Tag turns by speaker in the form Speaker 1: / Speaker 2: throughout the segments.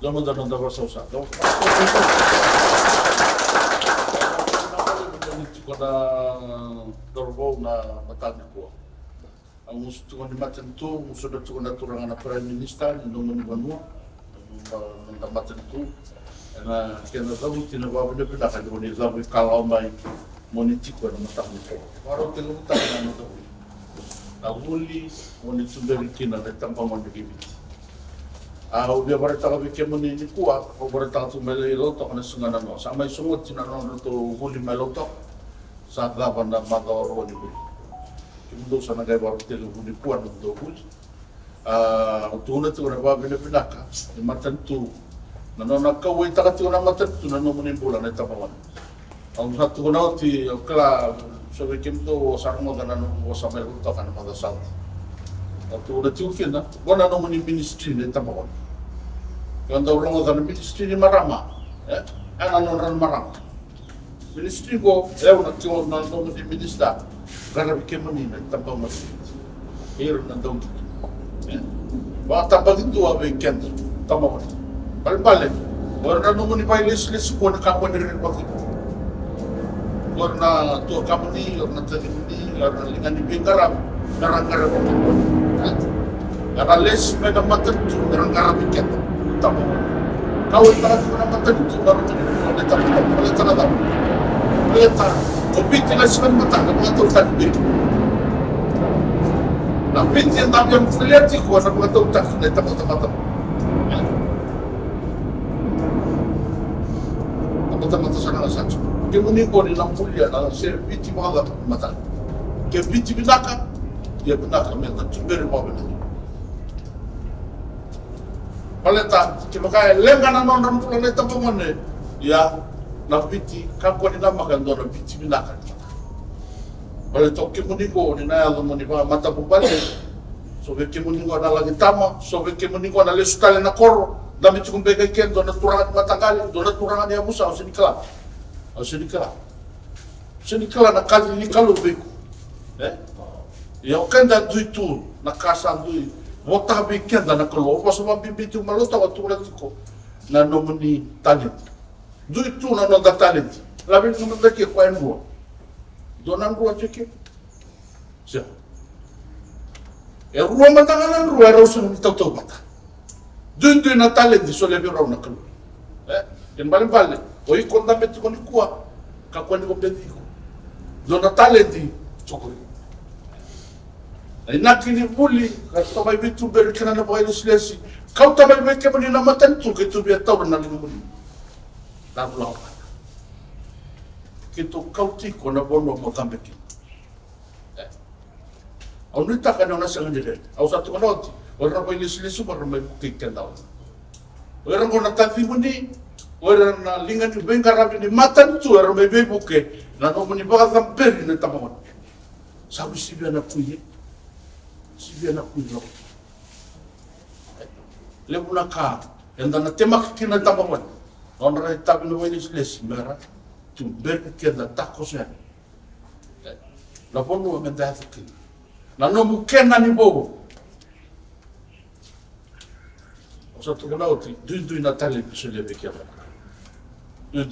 Speaker 1: Lama dah nonton rasa. Kona dorbo na matanya ko. Ang gusto ko ni Maten tu, gusto na ko na turangan na Prime Minister no mo ni Banu. Ang Maten tu. Na kena tahu tinabawa na pinaka ko ni Zabi kalau mai monitiko na matanya ko. Paro telo ta na to. Na huli monitunderi kina na tampa mo ni gibiti. Dia berita kami kemuni ni kuat, kau berita tu melai lotok na sungai nano. Sampai sungut cina nano tu huli melotok. Saat lapan dan mata orang ni. Kemudian sana gaya baru telu huli kuat untuk huli. Untuk huli tu orang bawa benda pinaka. Macam tu. Nano nak kau itu kat tu orang macam tu nano menimbul ane tapawan. Ang satu nano ti kala sebagai kemto sarung dan nano sampai lotok kan pada saat. Waktu udah cuci na, gua nano meni ministry ni tapawan. Kalau orang orang ministry ni marama, anak orang marama. Ministry go, nak cuci nano meni minister, kerana bikin meni na tapawan masih. Hero nando gitu. Waktu apa itu apa ikan tapawan. Balik-balik, orang nano meni les pun kamu dari waktu. Orang tu kamu ni, orang tadi ni, orang lingan di bingkaram, garang-garang. Karena les mereka mata tu dengan garam ikan, tahu? Kau itu dengan mata tu baru tu boleh tahu. Kopi tidak sebenarnya mata, mata tak begitu. Tapi yang tak yang terlihat sih, kuasa mata tak sudah tahu. Mata sana saja. Kemudian kau di lampunya, dalam servis malah mata. Kebiji binaka. Dia benar kami tak cumber apa benar. Paleta, cuma kaya lengan anon planeta pemone, ya nabiti kakwa ni nama kan dona biti binakan. Paleta kimuniko ni naya lo moni ba mata pupale, sobe kimuniko na lagi tama, sobe kimuniko na lesu kali na koro, dami cukup bega ken dona turangan mata kali, dona turangan ya musa usinikala, usinikala na kali ni kalu beku, yang kenda tu nak kasan tu, wota bikin dan nak keluar, pas orang bibi tu malu tahu tu lagi ko, na nomini talent, tu na nonda talent, labin tu nonda ke kuain gua, donan gua cekik, siapa? Ruang mantangan ruang rausun tahu mata, tu na talent di soal lebih raun nak keluar, yang balik, oi konda betul koni kuat, kakuan ko beti ko, dona talent di cokori. Nak ini boleh, kalau tahu itu berkena nak buat ilustrasi. Kau tahu mereka beri nama tentu, kita biar tahu nak ini boleh. Tak lawan. Kita kau tiko nak bono mau tambah kita. Awak ni takkan orang sangat jadi. Awak satu orang orang buat ilustrasi baru mereka tahu. Orang kau nak tahu ini, orang nak lingan tu bengkar ini mata tu orang bebe buke. Nak orang ni bagai sampai ni tahu. Sabi si biar nak punya. Si dia nak kuih. Lepas nak kah, yang dah nak tembak kena tampawan. Orang orang tak boleh ini seles merah, tu berkena tak kosnya. Lepas tu orang dah tu. Lalu mungkin nani bobo. Satu kenal tu, dua Natali sudah berkian. Dua.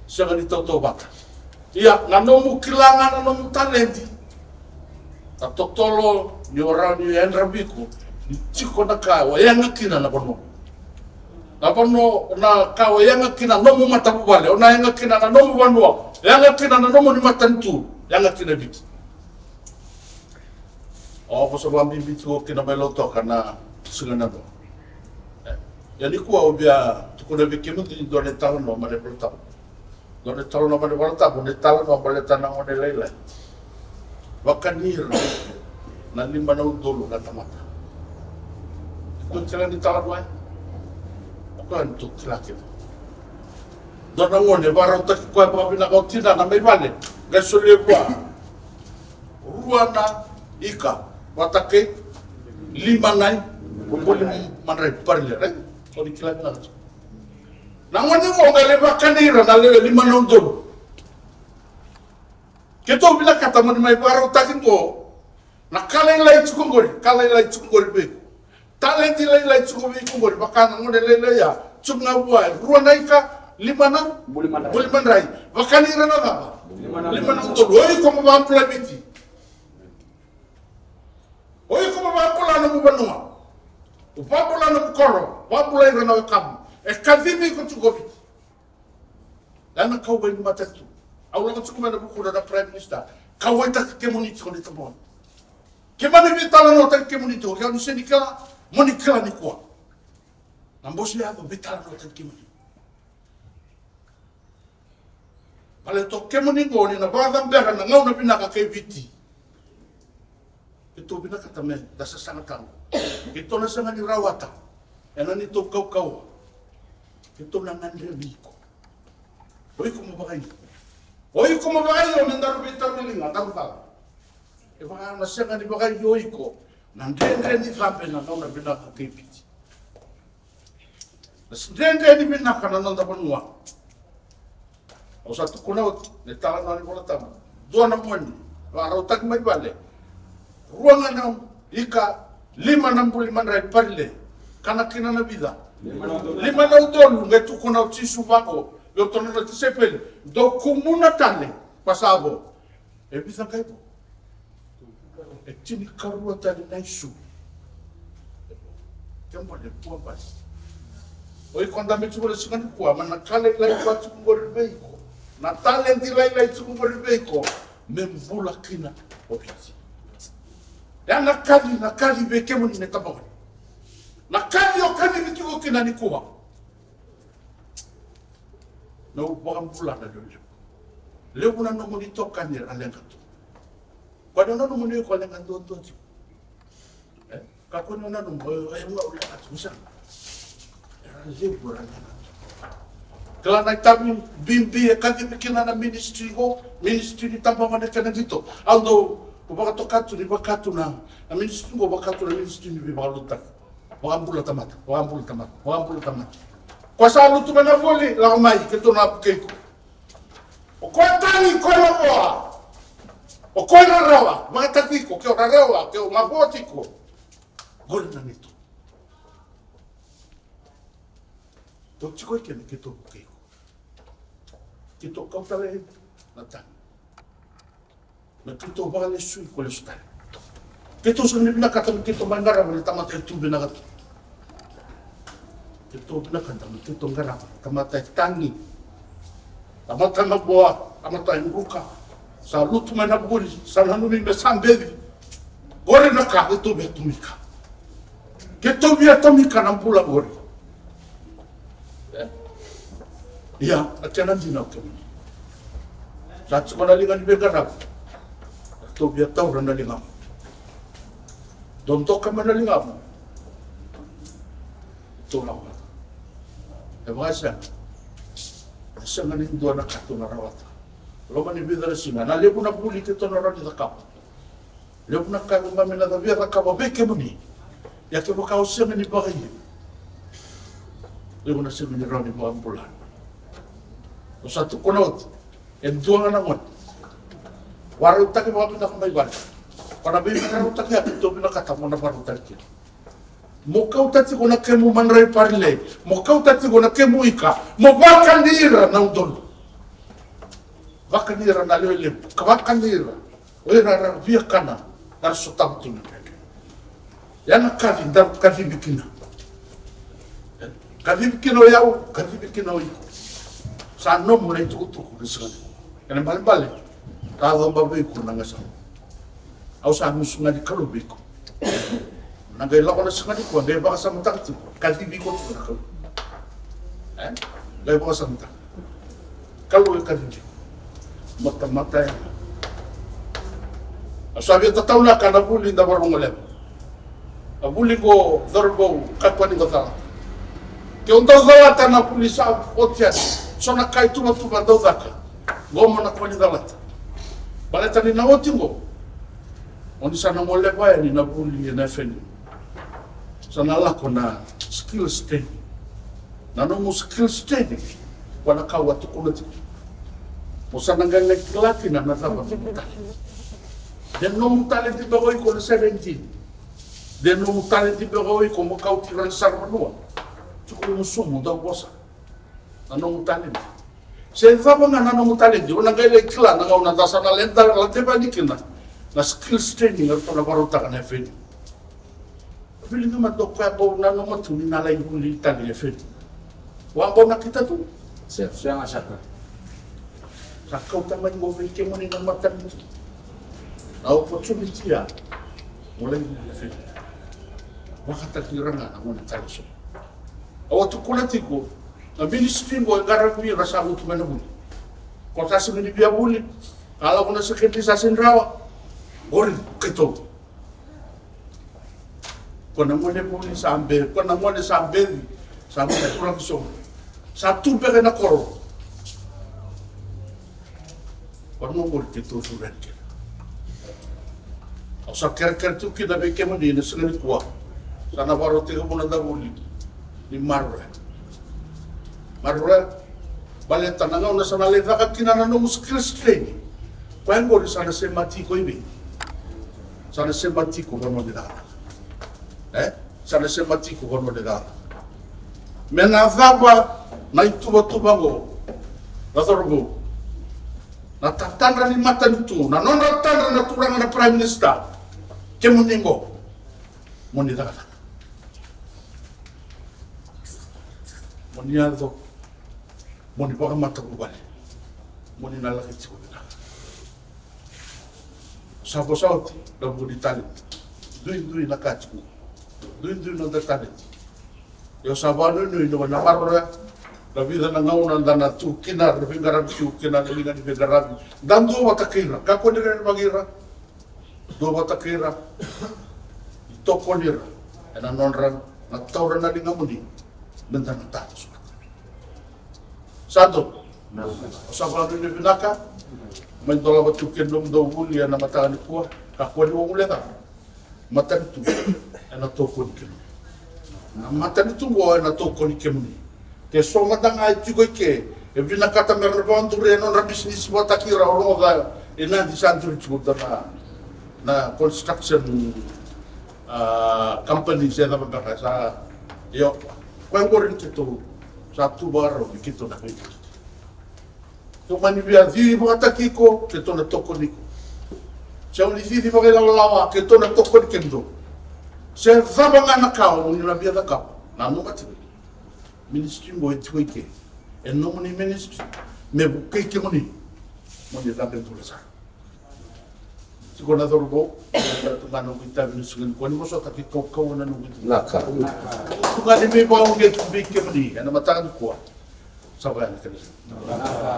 Speaker 1: Jangan ditahu bata. Iya, lalu mungkin langan, lalu talenti. Atau tolo ni orang ni yang rabiku, ciko nak kau yang ngakina na bono na kau yang ngakina nomu mata bubale, ona yang ngakina na nomu banua, yang ngakina na nomu ni mata tu, yang ngakina biti. Oh, pasal ambil biti ko kina meloto karena sengana do. Jadi kuah ubia, tu kuda bikin tu dua tahun no mana bertahun, 2 tahun no mana bertahun, 2 tahun no mana tanah mana lain. Bahkan hir, nanti mana dulu kata mata. Itu jalan di tahun mana? Bukan untuk laki. Dan orang ni baru tak kuat apa nak kau tidak nak balik. Gasolnya kuat. Ruana ika, watake 5 nai, boleh mana pergi, right? Kalau dikira nak. Namanya orang lepas kanira, nak 5 nai dulu. Kita bila kata mana baru takin ko, nak kalai lai cukup gori be. talenti lai tsuko vi kumbori bakana ngode lele ya tsunga buai ruanaika limana bulimanrai bakani rana ngapa limana utolo oi komo bampula biti oi komo bampula no mubanua upapula no koro bampula rana kam e kadimi ko tsuko biti lana kau ni matatu au lama tsuko mana buku da prime minister kau ta kemuniti ko ni tabon kemana vitala no ta kemuniti ko ni senika monikala ni kwa nambosi ya vitala no ta kemuniti ale to kemuni ngoni na baga mbera na ngau na binaka kay viti ito binaka tamen dasa sangatang ito na sanga ni rawata ena ni to kau ito na ngandremiko oi kumabagai o mendaru bitar milinga tangta e baka na sanga ni bagai yoiko nandrendre ni fampe na ngau na binaka kay viti nandrendre ni binaka na nanda panua o satu kunau ne tala na ni bola tama dua na moni waro tak mai bale ruangan na ika 565 rai parle kana kina na vida 5 na utolu ngetu kunau tisu bako yo tono na tisepel do kumuna tale pasabo e bisa kaipo e tini karua tale na isu tempo de pua pas oi konda me tsubo le sikani pua mana kale lai kwa tsubo le beiko na talenti lai tsuko ribeko memvula kina opiti ya na kali beke muni ne tabon na kali bituko kina ni kuwa no bambula na dole le kuna no muni toka ni alenga tu kwa no muni ko alenga tu ka ko no no mo e mo ula tu sa le bura kala na tabi bimbi e kaki pikina na ministry ni tampa mana kana dito ando baka tokatu ni bakatu na ministry go bakatu na ministry ni bibaluta wambula tamata kwa salu tu mana boli la mai ke to na pukeko o ko tani ko loa o ko na rawa matatiko ke o rawa ke o mabotiko gol na nito to chiko ke ni ke to pukeko kito kautale natan na kito bale sui ko lestar kito so ni binaka tam kito mangara wala tamata tu binaka kito binaka tam kito ngara tamata tangi tamata na boa tamata nguka sa lutu mana buli sa nanu mi mesambevi gore na ka kito betumika kito biatumika na pula gore ya atena dina ke saat sekolah lingan di begarap to biar tahu randa lingam dontok kamana lingam to lawa bahasa sangan itu anak katu narawat lo mani bidara singa na lebu na buli ke to narani takap lebu na ka ngam na biar takap beke muni ya ke baka usenga ni bagai lebu na singa ni rani ba ambulan o satu konot en dua na ngon waru tak mo pinda ko may ban para bi na utak ya to bina kata mo na waru tak mo kau tati ko na kemu manrai parle mo kau tati ko na kemu ika mo bakanira na udol bakanira na lele bakanira ora via kana dar sotam tu ya na kavi dar kavi bikina yau kavi bikina iko sano mulai tuku disana kana bal kalau babai ku nanga sa au sa musunga di kalau biko nanga ila kona sunga di ku ngai baka sa mutak tu kasi biko tu ko ngai baka sa mutak kalau kasi mata asabi tatawla kana buli da barong lem abuli ko dorbo kapani ko ta ke unta zalata na polisa otias sona kai tuma do zaka goma na kwani dalata baleta ni na otingo oni sana mole ba ni na buli na feni sana la kona skill study na no skill study wana ka watu kunati musana ngale klati na zaba dan no mutale di bagoy ko 17 de no talent di pegoi como cautiran sarmanua tuku musumu da bosa anong talent se zaba nga nanong talent una gele kila nga una dasana lenta la teba dikina na skills training ar tona barota kana fe Pili nga madokwa po na no matuni na lai huli tali e fe wa na kita tu
Speaker 2: Siya nga saka.
Speaker 1: sakau tamai mo ve ke moni na matan na opportunity ya mulai huli e fe wakatakiranga na mona taliso awa tukulatiko na ministry mo ngarabi rasa utu mana buli kota sini biya buli ala kuna sekretari sasin rawa gori keto kona mone buli sambe kona mone sambe sambe kurang so satu bere na koro kona mo keto suran ke asa ker tu kita be kemani na sini kuwa sana baru 3 bulan dahulu di Marra balik tanah na sana leva kakina na nung skills training kwengo di sana sematiko ibi sana sematiko kono di dara sana sematiko kono di dara menazaba na ituba go na sorgo na tatandra ni mata itu na nona tandra na turang na prime minister kemuningo moni dara moni aldo moni baka mata kubali moni nalaki tiko bina sabo sauti da budi talent dui na kachiku dui na da talent yo sabano no na marra la vida na ngauna na tu kina na bingara tu kina na linga ni bingara dan do watakira ka ko dire magira do watakira to konira ena nonran na taura na linga muni bentang tatus satu sabano ni binaka mentola batu kendom do wuli na matani ko ka ko ni wole ta matan tu ena to ko ni matan tu go ena to ko ni kemuni ke so matang ai tu ko ke e binaka ta mer ba ndu re no na business mo takira ro ga ena di santri tu na construction company saya dapat bahasa yo kau ngorin itu satu baru begitu nak itu tu mani biar di buat kiko kita nak toko niko saya uli di pakai lawa kita nak toko nikendo saya zabang anak kau ni lah biar kau namu mati ministry mo itu ke eno mani ministry me bukai ke mani tak tentu lah Sikona dorbo, tungano kita binusugan ko ni mo so taki kokko na nung itu.
Speaker 2: Naka.
Speaker 1: Tungani me ba ang get big kemni, ana matakan ko. Sabayan ka nila. Naka.